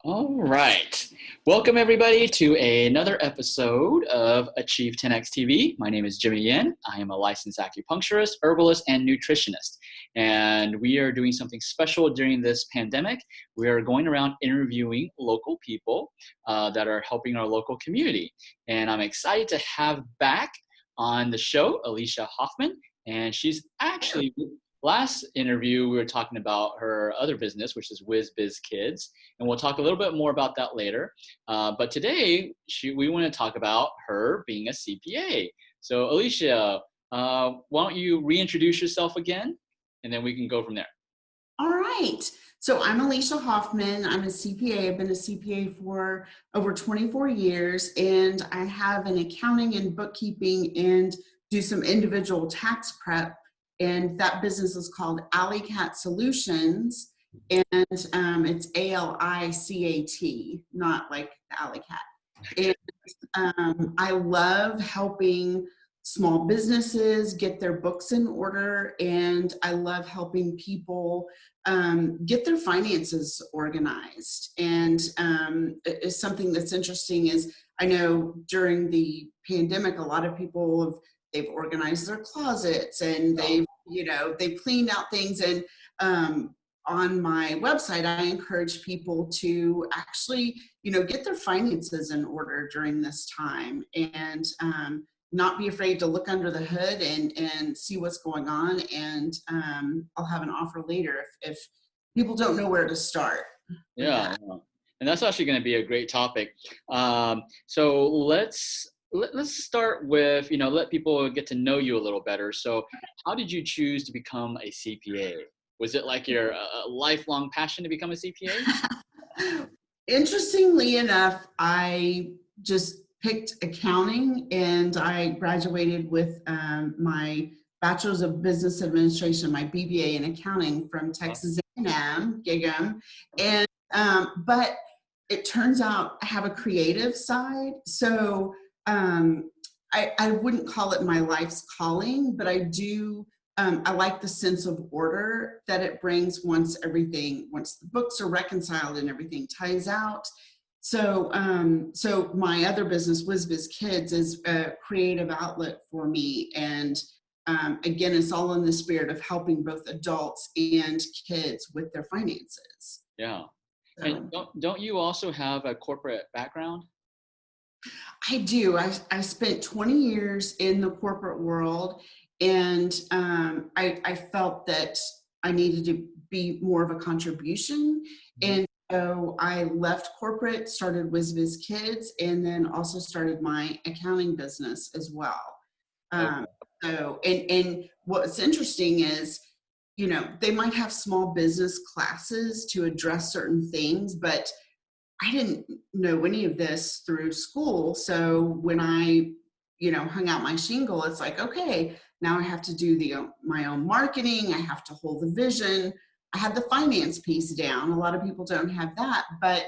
All right. Welcome, everybody, to another episode of Achieve 10X TV. My name is Jimmy Yin. I am a licensed acupuncturist, herbalist, and nutritionist. And we are doing something special during this pandemic. We are going around interviewing local people that are helping our local community. And I'm excited to have back on the show Alicia Hoffman. And she's actually, last interview, we were talking about her other business, which is Whiz Biz Kids. And we'll talk a little bit more about that later. But today, we want to talk about her being a CPA. So Alicia, why don't you reintroduce yourself again, and then we can go from there. All right. So I'm Alicia Hoffman. I'm a CPA. I've been a CPA for over 24 years, and I have an accounting and bookkeeping and do some individual tax prep. And that business is called Alicat Solutions, and it's ALICAT, not like the Alley Cat. And I love helping small businesses get their books in order, and I love helping people get their finances organized. And is something that's interesting is I know during the pandemic, a lot of people they've organized their closets and they've cleaned out things. And on my website, I encourage people to actually, get their finances in order during this time, and not be afraid to look under the hood and see what's going on. And I'll have an offer later if people don't know where to start. Yeah. And that's actually going to be a great topic. So let's start with, let people get to know you a little better. So how did you choose to become a CPA? Was it like your lifelong passion to become a CPA? Interestingly enough, I just picked accounting, and I graduated with my Bachelor's of Business Administration, my BBA in accounting from Texas A&M, Gig'em. And but it turns out I have a creative side, so I wouldn't call it my life's calling, but I do. I like the sense of order that it brings once the books are reconciled and everything ties out. So my other business, Whiz Biz Kids, is a creative outlet for me. And again, it's all in the spirit of helping both adults and kids with their finances. Yeah. So, and don't you also have a corporate background? I do. I spent 20 years in the corporate world. And I felt that I needed to be more of a contribution. And so I left corporate, started Whiz Biz Kids, and then also started my accounting business as well. So what's interesting is, they might have small business classes to address certain things, but I didn't know any of this through school. So when I hung out my shingle, it's like, okay, now I have to do my own marketing. I have to hold the vision. I had the finance piece down. A lot of people don't have that, but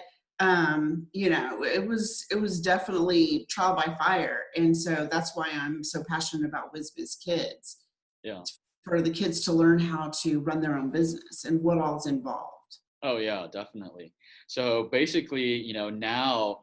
it was definitely trial by fire. And so that's why I'm so passionate about Whiz Biz Kids. Yeah. For the kids to learn how to run their own business and what all's involved. Oh yeah, definitely. So basically, now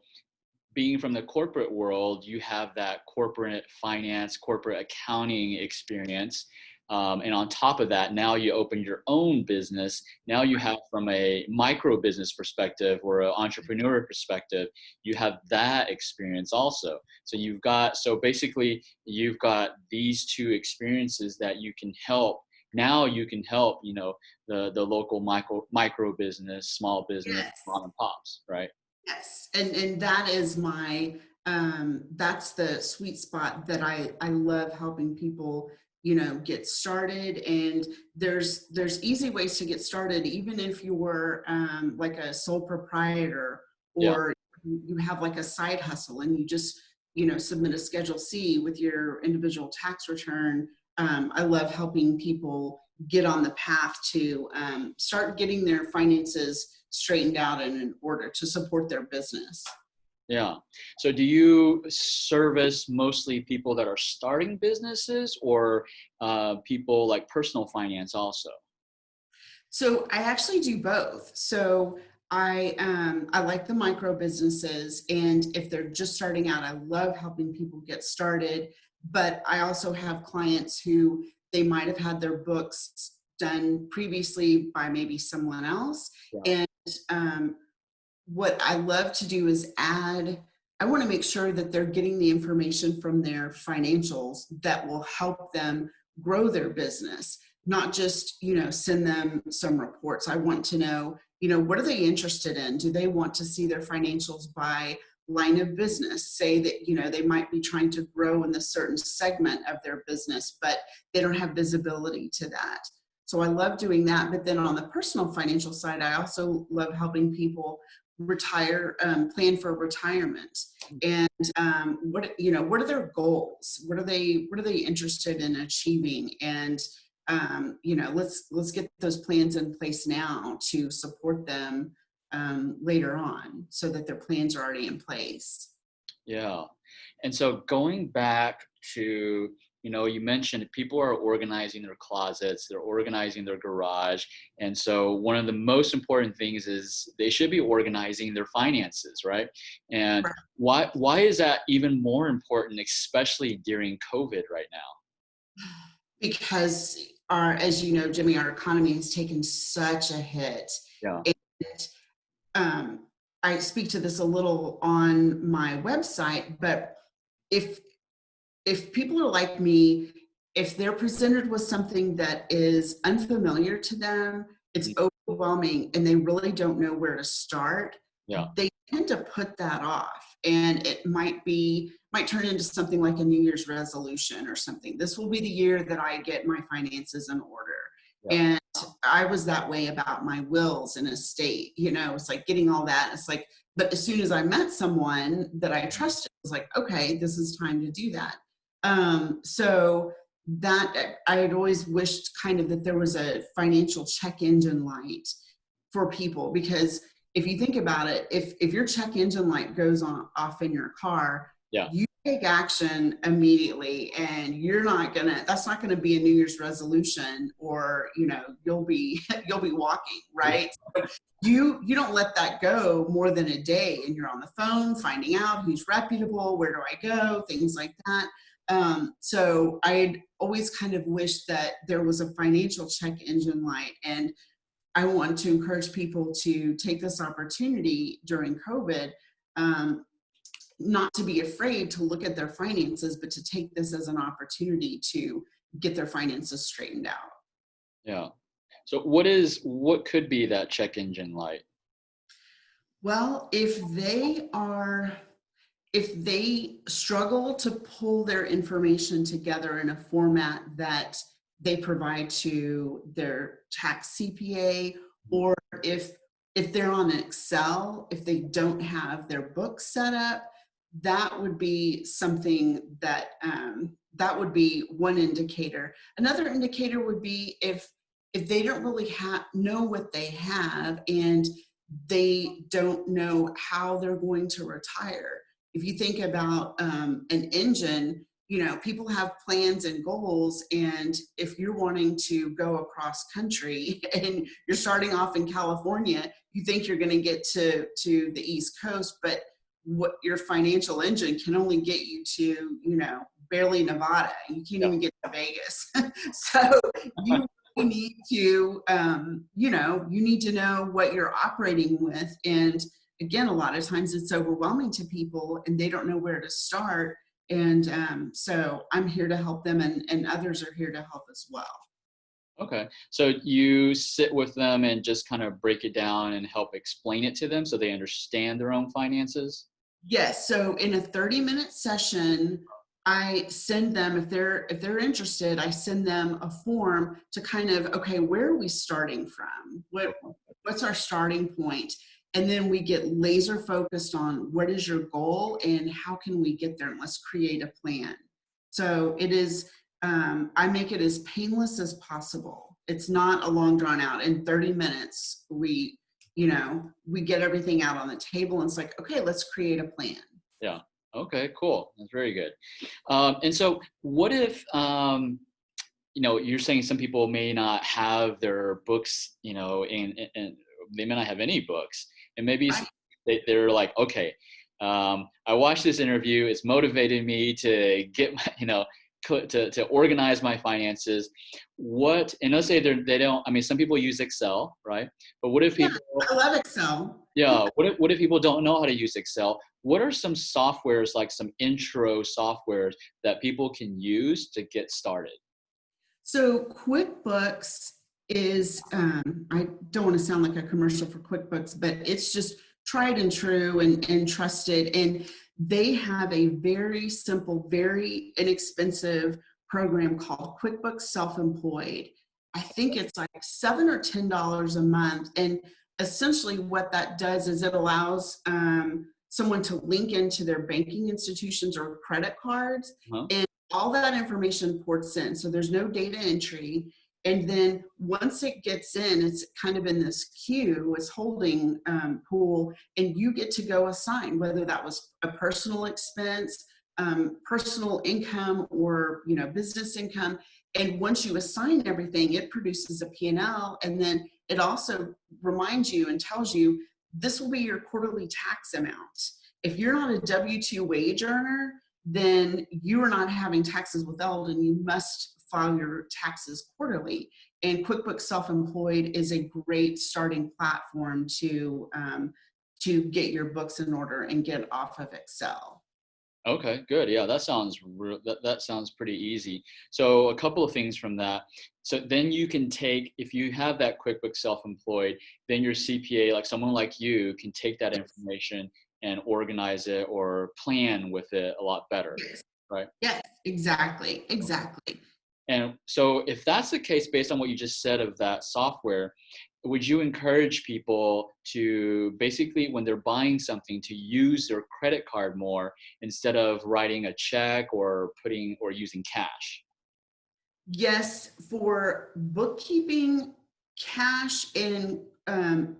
being from the corporate world, you have that corporate finance, corporate accounting experience. And on top of that, now you open your own business. Now you have, from a micro business perspective or an entrepreneur perspective, you have that experience also. So basically you've got these two experiences that you can help. Now you can help, the local micro business, small business, yes, mom and pops, right? Yes, and that is that's the sweet spot that I love helping people, get started. And there's easy ways to get started, even if you were like a sole proprietor, or you have like a side hustle and you just, submit a Schedule C with your individual tax return. I love helping people get on the path to start getting their finances straightened out and in order to support their business. Yeah. So do you service mostly people that are starting businesses, or people like personal finance also? So I actually do both. So I like the micro businesses, and if they're just starting out, I love helping people get started. But I also have clients who they might have had their books done previously by maybe someone else, Yeah. and what I love to do is I want to make sure that they're getting the information from their financials that will help them grow their business, not just, send them some reports. I want to know, what are they interested in? Do they want to see their financials by line of business? Say that, they might be trying to grow in a certain segment of their business, but they don't have visibility to that. So I love doing that. But then on the personal financial side, I also love helping people retire, plan for retirement, and what are their goals? What are they interested in achieving? And let's get those plans in place now to support them later on, so that their plans are already in place. Yeah. And so going back to, you mentioned people are organizing their closets, they're organizing their garage. And so one of the most important things is they should be organizing their finances, right? And Right. why is that even more important, especially during COVID right now? Because as you know, Jimmy, our economy has taken such a hit. Yeah. And I speak to this a little on my website, but if people are like me, if they're presented with something that is unfamiliar to them, it's Mhm. overwhelming, and they really don't know where to start, Yeah. they tend to put that off. And it might turn into something like a New Year's resolution or something. This will be the year that I get my finances in order. Yeah. And I was that way about my wills and estate. It's like getting all that. It's like, but as soon as I met someone that I trusted, it was like, okay, this is time to do that. So that I had always wished kind of that there was a financial check engine light for people, because if you think about it, if your check engine light goes on off in your car, Yeah. you take action immediately, and that's not gonna be a New Year's resolution, or you'll be you'll be walking, right? So you don't let that go more than a day, and you're on the phone finding out who's reputable, where do I go, things like that. So I'd always kind of wished that there was a financial check engine light, and I want to encourage people to take this opportunity during COVID, um, not to be afraid to look at their finances, but to take this as an opportunity to get their finances straightened out. Yeah. So what could be that check engine light? Well, if they struggle to pull their information together in a format that they provide to their tax CPA, or if they're on Excel, if they don't have their books set up, that would be something that would be one indicator. Another indicator would be if they don't really know what they have, and they don't know how they're going to retire. If you think about an engine, people have plans and goals. And if you're wanting to go across country and you're starting off in California, you think you're going to get to the East Coast, but what your financial engine can only get you to, barely Nevada. You can't Yeah. even get to Vegas. So you need to, you need to know what you're operating with. And again, a lot of times it's overwhelming to people, and they don't know where to start. And so I'm here to help them, and others are here to help as well. Okay. So you sit with them and just kind of break it down and help explain it to them so they understand their own finances? Yes. So in a 30-minute session, I send them, if they're interested, I send them a form to kind of, okay, where are we starting from? What's our starting point? And then we get laser focused on what is your goal and how can we get there, and let's create a plan. So it is, I make it as painless as possible. It's not a long drawn out. In 30 minutes, we get everything out on the table, and it's like, okay, let's create a plan. Yeah. Okay, cool. That's very good. And so what if, you're saying some people may not have their books, and they may not have any books. And maybe Right. they're like, okay, I watched this interview. It's motivated me to get my, to organize my finances. And let's say they don't, I mean, some people use Excel, right? But what if Yeah, people, I love Excel. yeah, what if people don't know how to use Excel? What are some softwares, like some intro softwares that people can use to get started? So QuickBooks is, I don't want to sound like a commercial for QuickBooks, but it's just tried and true and trusted. And they have a very simple, very inexpensive program called QuickBooks Self-Employed. I think it's like $7 or $10 a month. And essentially what that does is it allows someone to link into their banking institutions or credit cards, Huh? and all that information ports in. So there's no data entry. And then once it gets in, it's kind of in this queue, this holding pool, and you get to go assign whether that was a personal expense, personal income, or business income. And once you assign everything, it produces a P&L, and then it also reminds you and tells you this will be your quarterly tax amount. If you're not a W-2 wage earner, then you are not having taxes withheld and you must file your taxes quarterly. And QuickBooks Self-Employed is a great starting platform to get your books in order and get off of Excel. Okay, good. Yeah, that sounds pretty easy. So a couple of things from that. So then you can take, if you have that QuickBooks Self-Employed, then your CPA, like someone like you, can take that information and organize it or plan with it a lot better, Yes, right? yes, exactly, exactly. And so if that's the case, based on what you just said of that software, would you encourage people to basically, when they're buying something, to use their credit card more instead of writing a check or using cash? Yes, for bookkeeping, cash and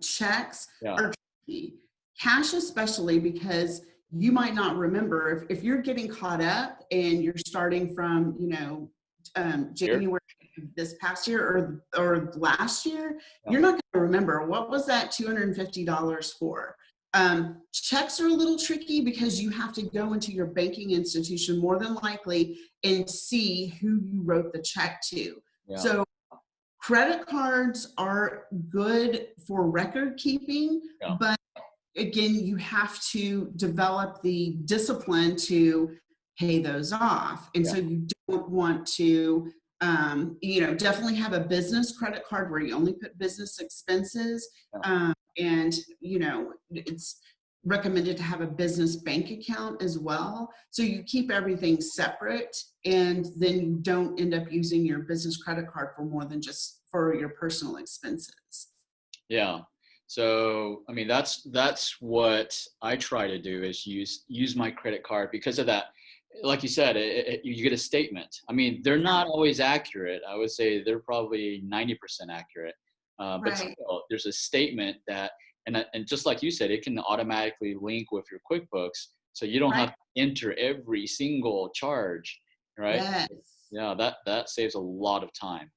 checks Yeah. are tricky. Cash, especially because you might not remember if you're getting caught up and you're starting from, Here? January of this past year or last year, Yeah. you're not going to remember what was that $250 for. Checks are a little tricky because you have to go into your banking institution more than likely and see who you wrote the check to. Yeah. So credit cards are good for record keeping, Yeah. but again, you have to develop the discipline to pay those off. And Yeah. so you don't want to, definitely have a business credit card where you only put business expenses. Yeah. And, it's recommended to have a business bank account as well. So you keep everything separate, and then you don't end up using your business credit card for more than just for your personal expenses. Yeah. So, I mean, that's what I try to do, is use my credit card because of that. Like you said, you get a statement. I mean, they're not always accurate. I would say they're probably 90% accurate. But Right. still, there's a statement and just like you said, it can automatically link with your QuickBooks, so you don't Right. have to enter every single charge, right? Yes, Yeah, that saves a lot of time.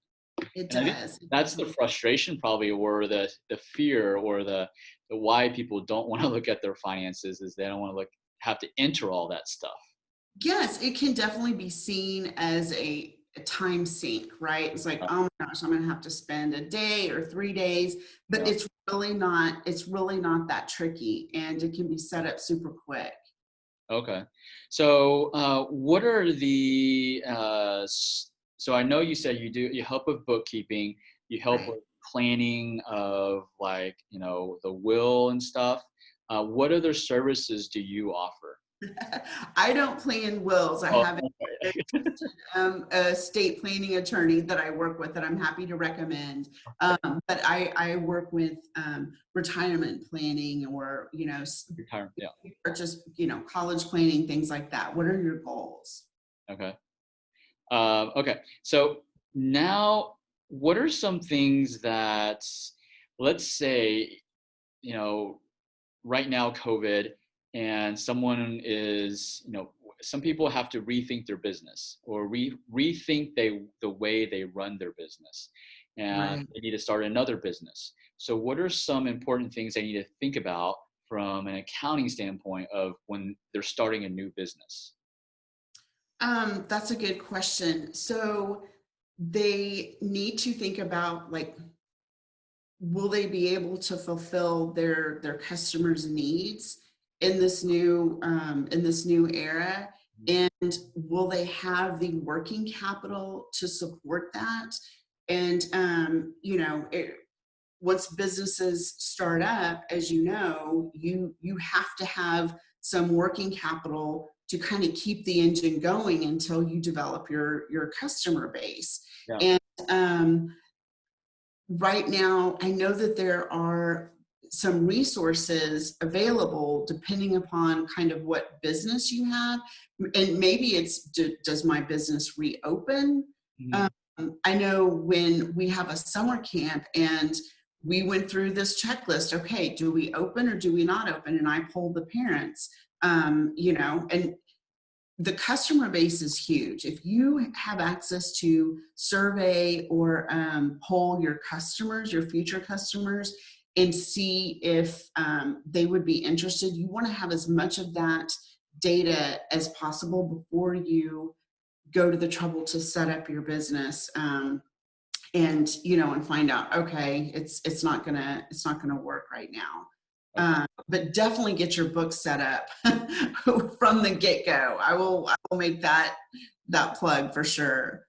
it And I think does. It that's the definitely. frustration probably, or the fear, or the why people don't want to look at their finances, is they don't want to have to enter all that stuff. Yes, it can definitely be seen as a time sink, right? It's like, Uh, oh my gosh, I'm going to have to spend a day or 3 days, but Yeah. it's really not that tricky, and it can be set up super quick. Okay. So, what are so I know you said you help with bookkeeping, you help Right. with planning of, like, the will and stuff. What other services do you offer? I don't plan wills. I Oh, have okay. a estate planning attorney that I work with that I'm happy to recommend. But I work with retirement planning, or Retirement. Yeah. or just college planning, things like that. What are your goals? Okay. Okay. So now, what are some things that, let's say, you know, right now, COVID, and someone is, some people have to rethink their business, or rethink the way they run their business. and Right. they need to start another business. So what are some important things they need to think about from an accounting standpoint of when they're starting a new business? That's a good question. So they need to think about, like, will they be able to fulfill their customers' needs in this new era, and will they have the working capital to support that? And once businesses start up, as you know, you have to have some working capital to kind of keep the engine going until you develop your customer base. Yeah. And right now, I know that there are some resources available depending upon kind of what business you have. And maybe it's, does my business reopen? Mhm. Um, I know when we have a summer camp and we went through this checklist, okay, do we open or do we not open? And I polled the parents, and the customer base is huge. If you have access to survey or poll your customers, your future customers, and see if they would be interested, you want to have as much of that data as possible before you go to the trouble to set up your business. And find out, okay, it's not gonna work right now. Okay. But definitely get your book set up from the get-go. I will make that plug for sure.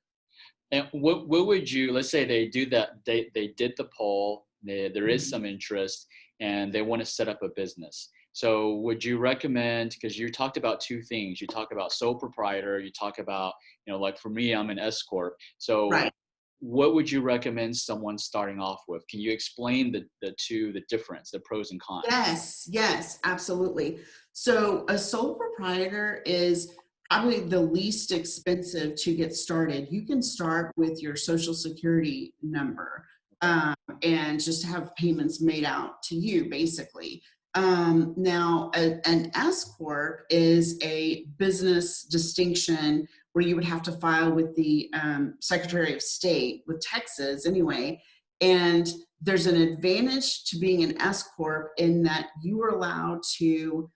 And what would you, let's say they do that, they did the poll, there is Mhm. some interest, and they want to set up a business. So would you recommend, because you talked about two things, you talk about sole proprietor, you talk about, like for me, I'm an S Corp. So Right. what would you recommend someone starting off with? Can you explain the difference, the pros and cons? Yes, absolutely. So a sole proprietor is probably the least expensive to get started. You can start with your social security number, Okay. and just have payments made out to you, basically. Now, an S corp is a business distinction where you would have to file with the Secretary of State, with Texas anyway, and there's an advantage to being an S corp in that you are allowed to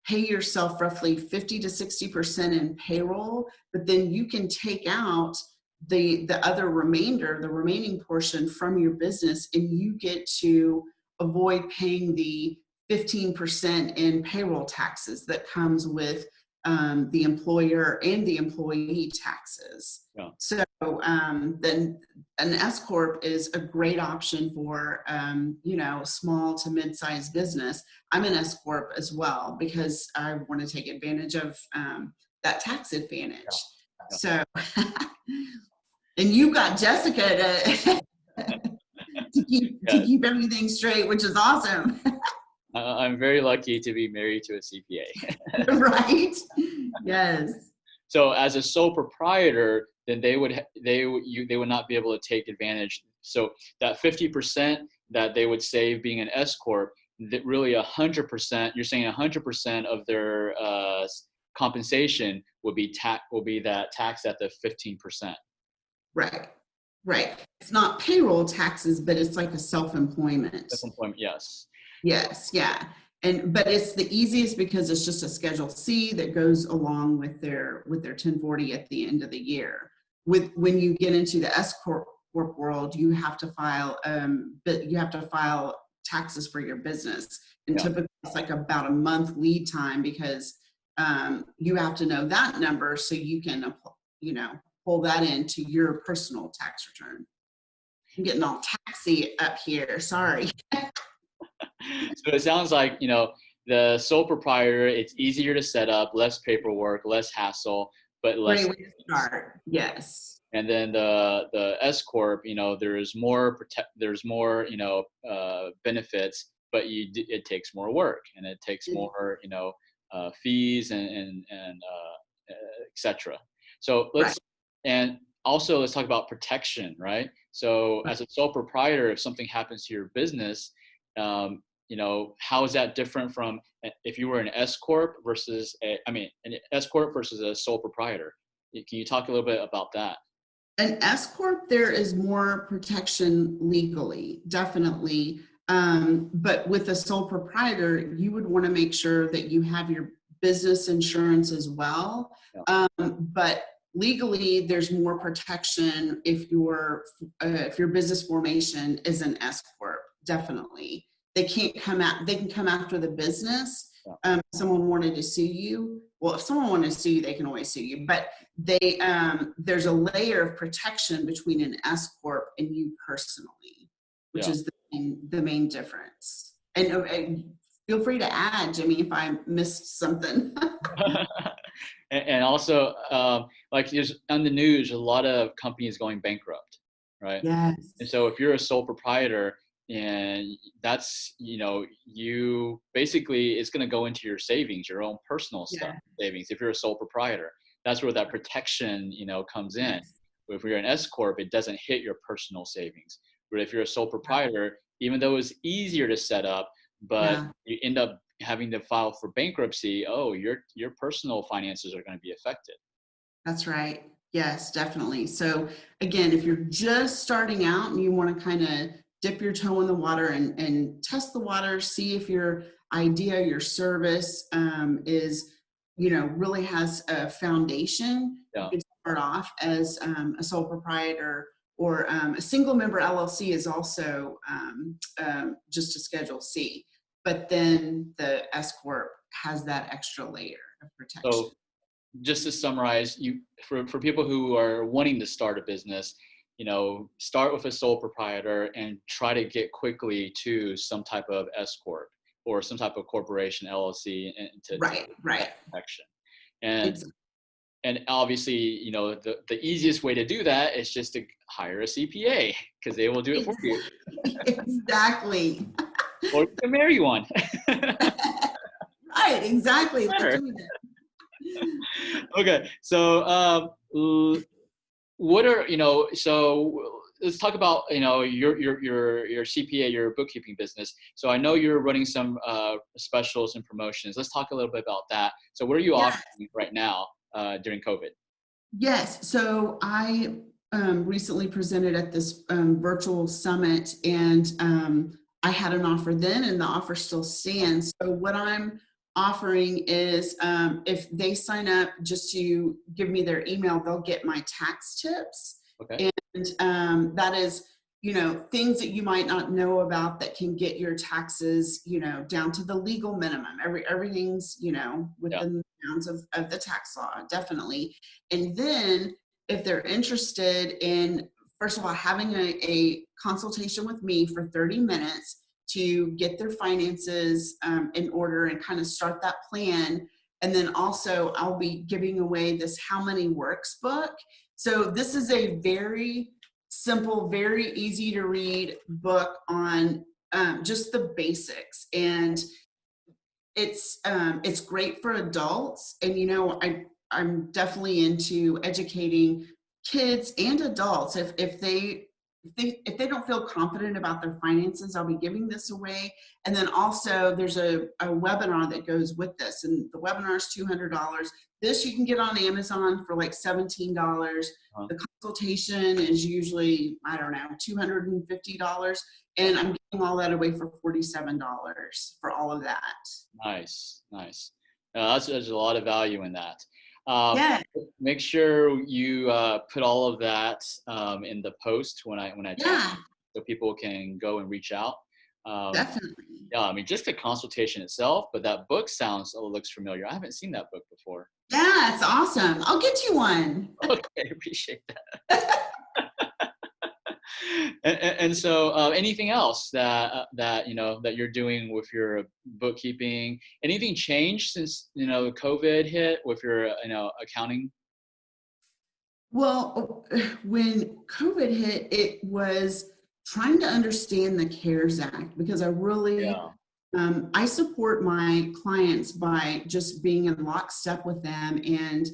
pay yourself roughly 50 to 60% in payroll, but then you can take out the other remainder, the remaining portion from your business, and you get to avoid paying the 15% in payroll taxes that comes with the employer and the employee taxes. Yeah. So then an S corp is a great option for small to mid-sized business. I'm an S corp as well because I want to take advantage of that tax advantage. Yeah. Yeah. So, and you got Jessica to to Yes. keep everything straight, which is awesome, I'm very lucky to be married to a CPA. right? Yes, So as a sole proprietor, then they would not be able to take advantage. So that 50% that they would save being an S corp, that really 100%. You're saying 100% of their compensation will be that tax at the 15%. right, right. It's not payroll taxes, but it's like a self-employment. Self-employment, yes. Yes, yeah. But it's the easiest because it's just a Schedule C that goes along with their 1040 at the end of the year. With when you get into the S corp world, you have to file but you have to file taxes for your business. And Yeah. typically it's like about a month lead time because you have to know that number so you can pull that into your personal tax return. I'm getting all taxy up here. Sorry. So it sounds like, the sole proprietor, it's easier to set up, less paperwork, less hassle, but less Great way to fees. start. Yes. And then the S corp, there's more benefits, but it takes more work and it takes more fees and etc. So Right. and also let's talk about protection, right? So Right. as a sole proprietor, if something happens to your business, how is that different from if you were an S corp versus an S corp versus a sole proprietor? Can you talk a little bit about that? An S corp, there is more protection legally, definitely. But with a sole proprietor, you would want to make sure that you have your business insurance as well. Yeah. But legally, there's more protection if your business formation is an S corp. Definitely, they can't come out. They can come after the business. Yeah. If someone wanted to sue you. Well, if someone wanted to sue you, they can always sue you. But there's a layer of protection between an S corp and you personally, which Yeah. is the main difference. And feel free to add, Jimmy, if I missed something. And also, like there's on the news, a lot of companies going bankrupt, right? Yes. And so if you're a sole proprietor, and that's, you basically, it's going to go into your savings, your own personal stuff, savings. If you're a sole proprietor, that's where that protection, comes in. Yes. But if you're an S corp, it doesn't hit your personal savings. But if you're a sole proprietor, even though it's easier to set up, but Yeah. you end up having to file for bankruptcy, your personal finances are going to be affected. That's right. Yes, definitely. So again, if you're just starting out and you want to kind of dip your toe in the water and test the water, see if your idea, your service is, really has a foundation, Yeah. you can start off as a sole proprietor, or a single member LLC is also just a Schedule C. But then the S Corp has that extra layer of protection. So just to summarize, for people who are wanting to start a business, start with a sole proprietor and try to get quickly to some type of S corp or some type of corporation, LLC, and to Right. protection. And Exactly. and obviously, the easiest way to do that is just to hire a CPA, because they will do it for you. Exactly. Or you can marry one. Right, exactly. Better. Okay, so what are so let's talk about your CPA, your bookkeeping business. So I know you're running some specials and promotions. Let's talk a little bit about that. So what are you offering right now during COVID? Yes. So I recently presented at this virtual summit, and I had an offer then, and the offer still stands. So what I'm offering is if they sign up just to give me their email, they'll get my tax tips. Okay. And that is, things that you might not know about that can get your taxes, down to the legal minimum. Everything's, within the bounds of the tax law, definitely. And then if they're interested in, first of all, having a consultation with me for 30 minutes to get their finances in order and kind of start that plan. And then also I'll be giving away this How Many Works book. So this is a very simple, very easy to read book on just the basics. And it's great for adults. And I'm definitely into educating kids and adults. If they don't feel confident about their finances, I'll be giving this away. And then also there's a webinar that goes with this, and the webinar is $200. This you can get on Amazon for like $17. The consultation is usually, I don't know, $250. And I'm giving all that away for $47 for all of that. Nice. There's a lot of value in that. Yeah. Make sure you put all of that in the post when I talk, so people can go and reach out. Definitely. Yeah, I mean, just the consultation itself, but that book looks familiar. I haven't seen that book before. Yeah, it's awesome. I'll get you one. Okay, appreciate that. And so, anything else that you're doing with your bookkeeping? Anything changed since COVID hit with your accounting? Well, when COVID hit, it was trying to understand the CARES Act, because I really, I support my clients by just being in lockstep with them. And,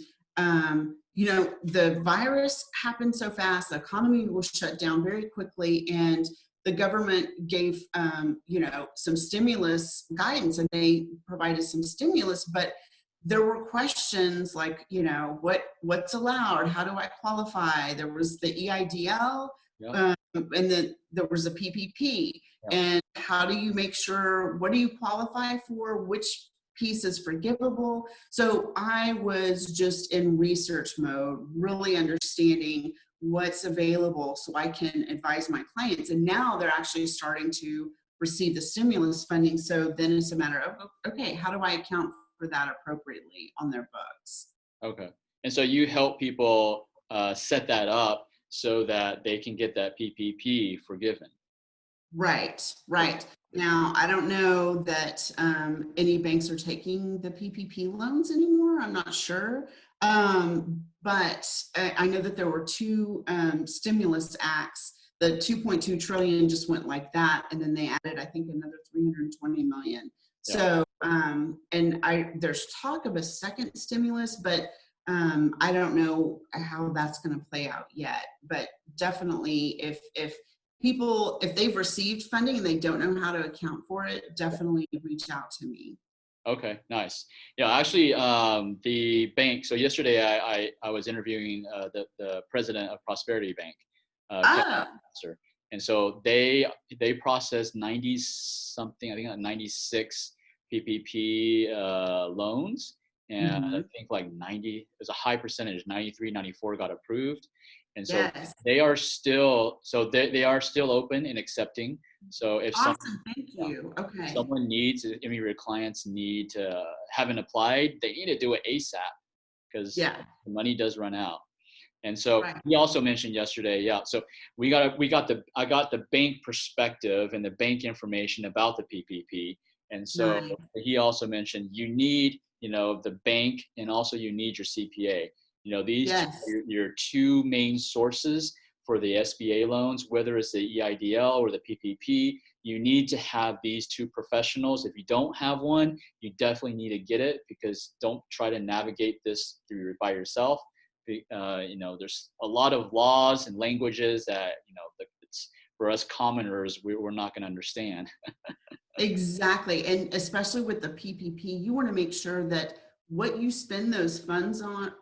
the virus happened so fast, the economy was shut down very quickly, and the government gave, some stimulus guidance, and they provided some stimulus, but there were questions like, what's allowed? How do I qualify? There was the EIDL, Yeah. and then there was a PPP. Yeah. And how do you make sure, what do you qualify for? Which piece is forgivable? So I was just in research mode, really understanding what's available so I can advise my clients. And now they're actually starting to receive the stimulus funding. So then it's a matter of, okay, how do I account for that appropriately on their books? Okay. And so you help people set that up so that they can get that PPP forgiven. Right, right. Now, I don't know that any banks are taking the PPP loans anymore. I'm not sure. But I know that there were two stimulus acts. The 2.2 trillion just went like that. And then they added, I think, another 320 million. Yeah. So, there's talk of a second stimulus, but I don't know how that's going to play out yet. But definitely, if people, if they've received funding and they don't know how to account for it, definitely reach out to me. Okay, nice. Yeah, actually, the bank. So yesterday, I was interviewing the president of Prosperity Bank, Kevin Oh, Pastor. And so they processed 90 something, I think 96 PPP loans, and I mhm. think like 90, it was a high percentage, 93, 94 got approved. And so Yes. they are still, so they are still open and accepting. So if some, Awesome. Thank yeah, you. Okay. someone needs, if any of your clients need to, haven't applied, they need to do it ASAP because Yeah. the money does run out. And so Right. he also mentioned yesterday, yeah. So I got the bank perspective and the bank information about the PPP. And so Nice. he also mentioned you need, the bank, and also you need your CPA. These two Yes. are your two main sources for the SBA loans, whether it's the EIDL or the PPP. You need to have these two professionals. If you don't have one, you definitely need to get it, because don't try to navigate this by yourself. There's a lot of laws and languages that, it's, for us commoners, we're not going to understand. Exactly. And especially with the PPP, you want to make sure that what you spend those funds on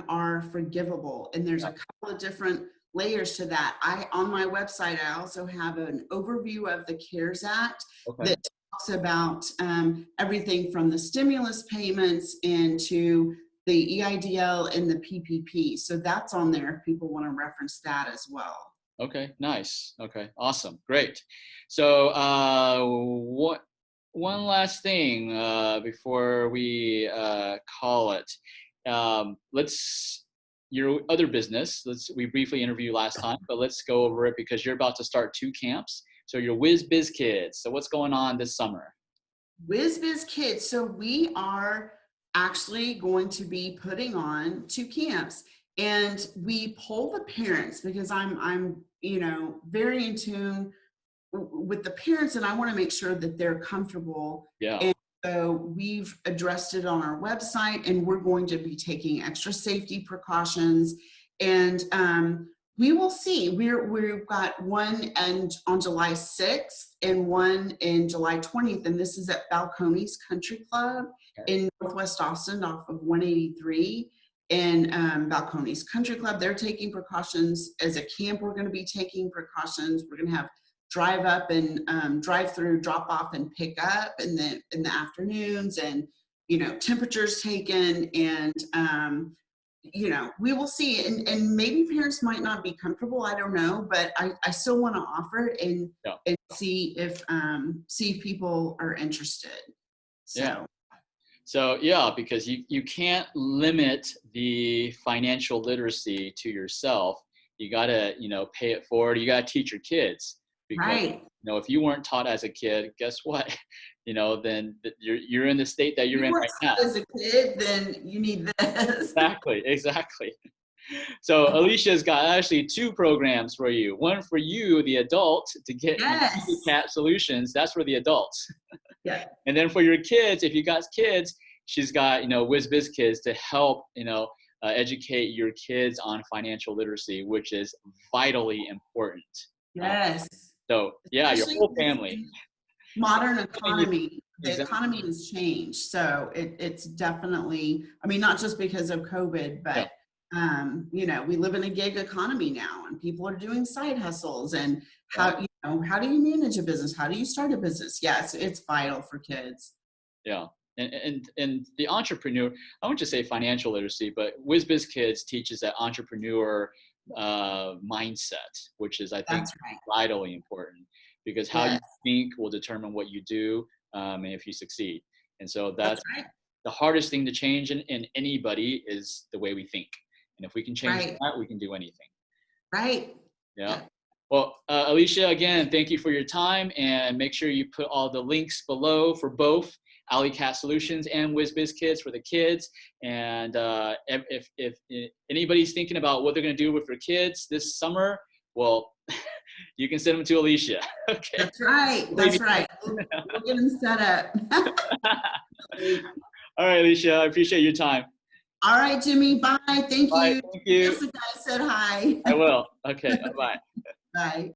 are forgivable. And there's Yeah. a couple of different layers to that. On my website, I also have an overview of the CARES Act Okay. that talks about everything from the stimulus payments into the EIDL and the PPP. So that's on there if people want to reference that as well. Okay. Nice. Okay. Awesome. Great. So, what one last thing before we call it. Let's Your other business. We briefly interviewed last time, but let's go over it because you're about to start two camps. So your Whiz Biz Kids. So what's going on this summer? Whiz Biz Kids. So we are actually going to be putting on two camps, and we poll the parents because I'm very in tune with the parents, and I want to make sure that they're comfortable. Yeah. And so we've addressed it on our website, and we're going to be taking extra safety precautions. And we will see. We've got one and on July 6th and one in July 20th, and this is at Balcones Country Club in Northwest Austin off of 183. And Balcones Country Club, they're taking precautions. As a camp, we're going to be taking precautions. We're going to have drive up and drive through, drop off and pick up in the afternoons, and temperatures taken, and we will see. And maybe parents might not be comfortable, I don't know, but I still want to offer it and Yeah. see if people are interested. Yeah. So So yeah, because you can't limit the financial literacy to yourself. You gotta, pay it forward. You gotta teach your kids, because right. if you weren't taught as a kid, guess what? Then you're in the state that you're You in weren't right now. taught as a kid, then you need this. Exactly, exactly. So Alicia's got actually two programs for you. One for you, the adult, to get Yes. cat solutions. That's for the adults. Yeah. And then for your kids, if you got kids, she's got, Whiz Biz Kids to help, educate your kids on financial literacy, which is vitally important. Uh, Yes. so yeah, your Especially whole family. in modern economy. the economy has changed. So it's definitely, I mean, not just because of COVID, Yeah. but we live in a gig economy now, and people are doing side hustles. And how how do you manage a business? How do you start a business? Yes, it's vital for kids. Yeah. And the entrepreneur, I won't just say financial literacy, but WizBiz Kids teaches that entrepreneur mindset, which is, I think, That's right. vitally important, because how you Yes, think will determine what you do, and if you succeed. And so that's that's right. the hardest thing to change in anybody, is the way we think. And if we can change Right. that, we can do anything. Right. Yeah. Yeah. Well, Alicia, again, thank you for your time, and make sure you put all the links below for both AliCat Solutions and WizBiz Kids for the kids. And if anybody's thinking about what they're going to do with their kids this summer, well, you can send them to Alicia. Okay. That's right. Maybe. That's right. We'll get them set up. All right, Alicia, I appreciate your time. All right, Jimmy. Bye. Thank Bye. you. Thank you. Jessica said hi. I will. Okay. Bye-bye. Bye.